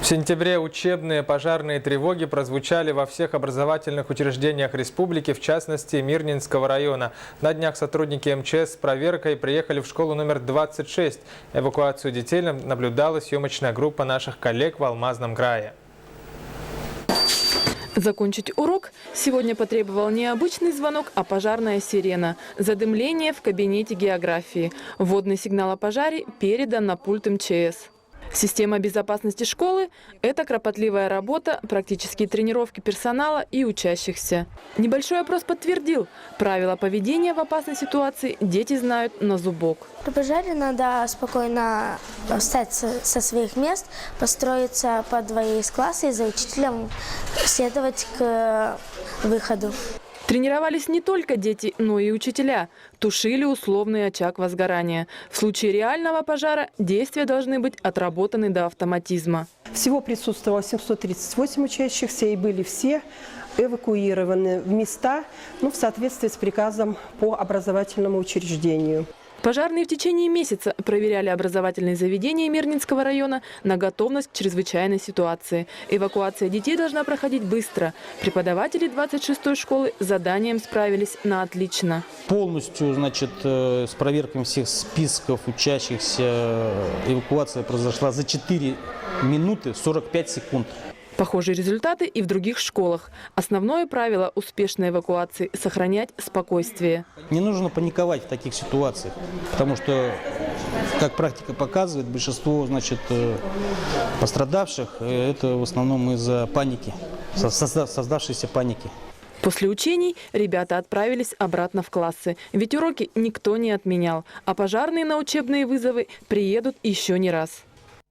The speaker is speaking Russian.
В сентябре учебные пожарные тревоги прозвучали во всех образовательных учреждениях республики, в частности Мирнинского района. На днях сотрудники МЧС с проверкой приехали в школу номер 26. Эвакуацию детей наблюдала съемочная группа наших коллег в Алмазном крае. Закончить урок сегодня потребовал не обычный звонок, а пожарная сирена. Задымление в кабинете географии. Вводный сигнал о пожаре передан на пульт МЧС. Система безопасности школы – это кропотливая работа, практические тренировки персонала и учащихся. Небольшой опрос подтвердил, правила поведения в опасной ситуации дети знают на зубок. При пожаре надо спокойно встать со своих мест, построиться по двое из класса и за учителем следовать к выходу. Тренировались не только дети, но и учителя. Тушили условный очаг возгорания. В случае реального пожара действия должны быть отработаны до автоматизма. Всего присутствовало 738 учащихся, и были все эвакуированы в места, в соответствии с приказом по образовательному учреждению. Пожарные в течение месяца проверяли образовательные заведения Мирнинского района на готовность к чрезвычайной ситуации. Эвакуация детей должна проходить быстро. Преподаватели 26-й школы с заданием справились на отлично. Полностью, с проверкой всех списков учащихся эвакуация произошла за 4 минуты 45 секунд. Похожие результаты и в других школах. Основное правило успешной эвакуации – сохранять спокойствие. Не нужно паниковать в таких ситуациях, потому что, как практика показывает, большинство пострадавших – это в основном из-за паники, создавшейся паники. После учений ребята отправились обратно в классы, ведь уроки никто не отменял, а пожарные на учебные вызовы приедут еще не раз.